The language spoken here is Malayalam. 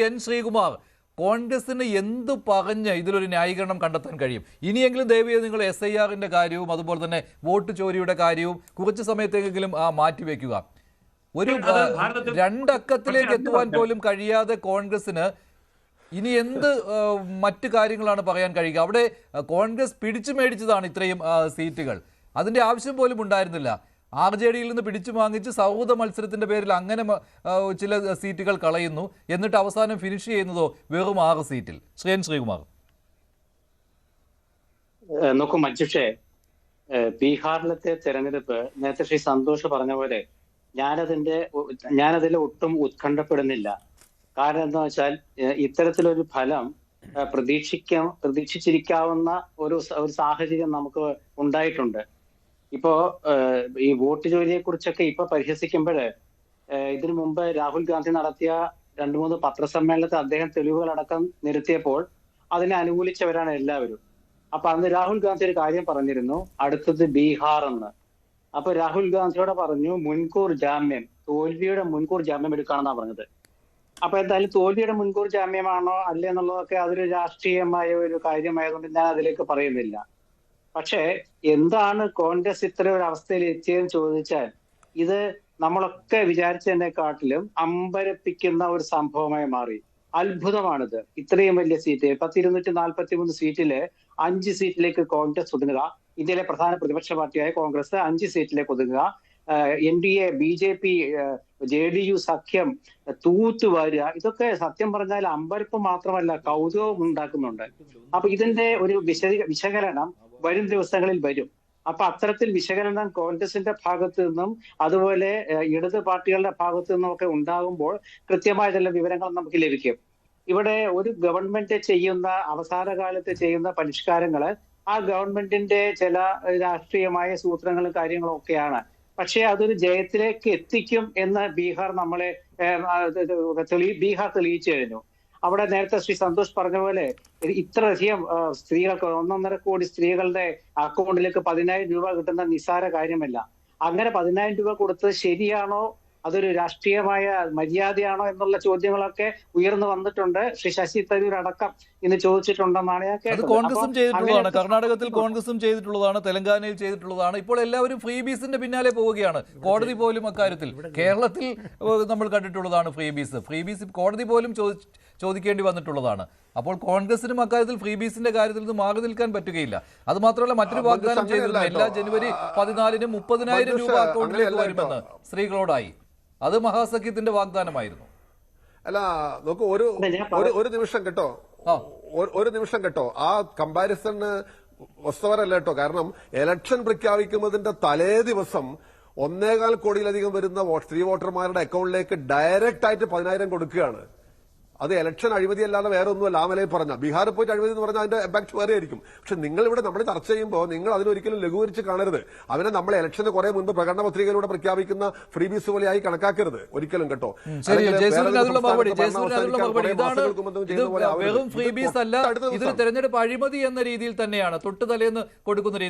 എൻ ശ്രീകുമാർ, കോൺഗ്രസിന് എന്ത് പറഞ്ഞ് ഇതിലൊരു ന്യായീകരണം കണ്ടെത്താൻ കഴിയും? ഇനിയെങ്കിലും ദയവേത് നിങ്ങൾ SIR-ന്റെ കാര്യവും അതുപോലെ തന്നെ വോട്ട് ചോരിയുടെ കാര്യവും കുറച്ച് സമയത്തേക്കെങ്കിലും മാറ്റിവെക്കുക. ഒരു രണ്ടക്കത്തിലേക്ക് എത്തുവാൻ പോലും കഴിയാതെ കോൺഗ്രസിന് ഇനി എന്ത് മറ്റു കാര്യങ്ങളാണ് പറയാൻ കഴിയുക? അവിടെ കോൺഗ്രസ് പിടിച്ചു മേടിച്ചതാണ് ഇത്രയും സീറ്റുകൾ, അതിൻ്റെ ആവശ്യം പോലും ഉണ്ടായിരുന്നില്ല. RJDയിൽ നിന്ന് പിടിച്ചു വാങ്ങിച്ച് സൗഹൃദ മത്സരത്തിന്റെ പേരിൽ അങ്ങനെ ചില സീറ്റുകൾ കളയുന്നു, എന്നിട്ട് അവസാനം ഫിനിഷ് ചെയ്യുന്നതോ വെറും 6 സീറ്റിൽ. ശ്രീകുമാർ നോക്കൂ മഞ്ജുഷേ, ബീഹാറിലത്തെ തെരഞ്ഞെടുപ്പ് നേരത്തെ ശ്രീ സന്തോഷ് പറഞ്ഞ പോലെ ഞാനതിൽ ഒട്ടും ഉത്കണ്ഠപ്പെടുന്നില്ല. കാരണം എന്താ വെച്ചാൽ ഇത്തരത്തിലൊരു ഫലം പ്രതീക്ഷിച്ചിരിക്കാവുന്ന ഒരു സാഹചര്യം നമുക്ക് ഉണ്ടായിട്ടുണ്ട്. ഇപ്പോ ഈ വോട്ട് ജോലിയെ കുറിച്ചൊക്കെ ഇപ്പൊ പരിഹസിക്കുമ്പോൾ ഇതിനു മുമ്പ് രാഹുൽ ഗാന്ധി നടത്തിയ 2-3 പത്രസമ്മേളനത്തിൽ അദ്ദേഹം തെളിവുകളടക്കം നിരത്തിയപ്പോൾ അതിനെ അനുകൂലിച്ചവരാണ് എല്ലാവരും. അപ്പൊ അന്ന് രാഹുൽ ഗാന്ധി ഒരു കാര്യം പറഞ്ഞിരുന്നു, അടുത്തത് ബീഹാർ എന്ന്. അപ്പൊ രാഹുൽ ഗാന്ധിയോട് പറഞ്ഞു തോൽവിയുടെ മുൻകൂർ ജാമ്യം എടുക്കുകയാണെന്നാണ് പറഞ്ഞത്. അപ്പൊ എന്തായാലും തോൽവിയുടെ മുൻകൂർ ജാമ്യമാണോ അല്ലേ എന്നുള്ളതൊക്കെ അതൊരു രാഷ്ട്രീയമായ ഒരു കാര്യമായതുകൊണ്ട് ഞാൻ അതിലേക്ക് പറയുന്നില്ല. പക്ഷേ എന്താണ് കോൺഗ്രസ് ഇത്ര ഒരു അവസ്ഥയിൽ എത്തിയതെന്ന് ചോദിച്ചാൽ, ഇത് നമ്മളൊക്കെ വിചാരിച്ചതിനെക്കാട്ടിലും അമ്പരപ്പിക്കുന്ന ഒരു സംഭവമായി മാറി. അത്ഭുതമാണിത്. ഇത്രയും വലിയ സീറ്റ് 243 സീറ്റില് 5 സീറ്റിലേക്ക് കോൺഗ്രസ് ഒതുങ്ങുക, ഇന്ത്യയിലെ പ്രധാന പ്രതിപക്ഷ പാർട്ടിയായ കോൺഗ്രസ് 5 സീറ്റിലേക്ക് ഒതുങ്ങുക, NDA BJP JDU സഖ്യം തൂത്തുവാരുക, ഇതൊക്കെ സത്യം പറഞ്ഞാൽ അമ്പരപ്പ് മാത്രമല്ല കൗതുകവും ഉണ്ടാക്കുന്നുണ്ട്. അപ്പൊ ഇതിന്റെ ഒരു വിശകലനം വരും ദിവസങ്ങളിൽ വരും. അപ്പൊ അത്തരത്തിൽ വിശകലനം കോൺഗ്രസിന്റെ ഭാഗത്തു നിന്നും അതുപോലെ ഇടത് പാർട്ടികളുടെ ഭാഗത്തു നിന്നും ഒക്കെ ഉണ്ടാകുമ്പോൾ കൃത്യമായ ചില വിവരങ്ങൾ നമുക്ക് ലഭിക്കും. ഇവിടെ ഒരു ഗവൺമെന്റ് ചെയ്യുന്ന അവസാന കാലത്ത് ചെയ്യുന്ന പരിഷ്കാരങ്ങള് ആ ഗവൺമെന്റിന്റെ ചില രാഷ്ട്രീയമായ സൂത്രങ്ങളും കാര്യങ്ങളും ഒക്കെയാണ്. പക്ഷേ അതൊരു ജയത്തിലേക്ക് എത്തിക്കും എന്ന് ബീഹാർ തെളിയിച്ചു കഴിഞ്ഞു. അവിടെ നേരത്തെ ശ്രീ സന്തോഷ് പറഞ്ഞ പോലെ ഇത്രയധികം സ്ത്രീകൾക്ക് 1.5 കോടി സ്ത്രീകളുടെ അക്കൗണ്ടിലേക്ക് 10,000 രൂപ കിട്ടുന്ന നിസ്സാര കാര്യമല്ല. അങ്ങനെ 10,000 രൂപ കൊടുത്തത് ശരിയാണോ, അതൊരു രാഷ്ട്രീയമായ മര്യാദയാണോ എന്നുള്ള ചോദ്യങ്ങളൊക്കെ ഉയർന്നു വന്നിട്ടുണ്ട്. ശ്രീ ശശി തരൂർ അടക്കം ഇന്ന് ചോദിച്ചിട്ടുണ്ടെന്നാണ് ഞാൻ കേട്ടത്. കോൺഗ്രസും ചെയ്തിട്ടുള്ളതാണ്, കർണാടകത്തിൽ കോൺഗ്രസും ചെയ്തിട്ടുള്ളതാണ്, തെലങ്കാനയിൽ ചെയ്തിട്ടുള്ളതാണ്. ഇപ്പോൾ എല്ലാവരും ഫ്രീ ബീസിന്റെ പിന്നാലെ പോവുകയാണ്. കോടതി പോലും അക്കാര്യത്തിൽ കേരളത്തിൽ നമ്മൾ കണ്ടിട്ടുള്ളതാണ്. ഫ്രീ ബീസ് കോടതി പോലും ചോദിക്കേണ്ടി വന്നിട്ടുള്ളതാണ്. അപ്പോൾ കോൺഗ്രസിനും അക്കാര്യത്തിൽ ഫ്രീ ബീസിന്റെ കാര്യത്തിൽ നിന്ന് മാറി നിൽക്കാൻ പറ്റുകയില്ല. അത് മാത്രമല്ല മറ്റൊരു വാഗ്ദാനം ചെയ്തിരുന്നു, എല്ലാ ജനുവരി 14-ന് 30,000 രൂപ അക്കൗണ്ടിലേക്ക് വരുമെന്ന് സ്ത്രീകളോടായി. അത് മഹാസഖ്യത്തിന്റെ വാഗ്ദാനമായിരുന്നു. അല്ല നോക്കൂ, ഒരു നിമിഷം കേട്ടോ, ആ കമ്പാരിസണ് വസ്തുവരല്ല കേട്ടോ. കാരണം ഇലക്ഷൻ പ്രഖ്യാപിക്കുന്നതിന്റെ തലേ ദിവസം 1.25 കോടിയിലധികം വരുന്ന സ്ത്രീ വോട്ടർമാരുടെ അക്കൗണ്ടിലേക്ക് ഡയറക്റ്റ് ആയിട്ട് 10,000 കൊടുക്കുകയാണ്. അത് ഇലക്ഷൻ അഴിമതി അല്ലാതെ വേറെ ഒന്നുമല്ല. ആമലയിൽ പറഞ്ഞ ബീഹാറിൽ പോയിട്ട് അഴിമതി എന്ന് പറഞ്ഞാൽ അതിന്റെ ഇമ്പാക്ട് വേറെ ആയിരിക്കും. പക്ഷെ നിങ്ങൾ ഇവിടെ നമ്മൾ ചർച്ച ചെയ്യുമ്പോൾ നിങ്ങൾ അതിനൊരിക്കലും ലഘൂകരിച്ച് കാണരുത്. അവനെ നമ്മൾ ഇലക്ഷന് കുറെ മുൻപ് പ്രകടന പത്രികയിലൂടെ പ്രഖ്യാപിക്കുന്ന ഫ്രീ ബീസ് പോലെയായി കണക്കാക്കരുത് ഒരിക്കലും കേട്ടോ. വെറും ഫ്രീ ബീസ് അല്ല, ഇതൊരു തെരഞ്ഞെടുപ്പ് അഴിമതി എന്ന രീതിയിൽ തന്നെയാണ് തൊട്ടു തലേന്ന് കൊടുക്കുന്ന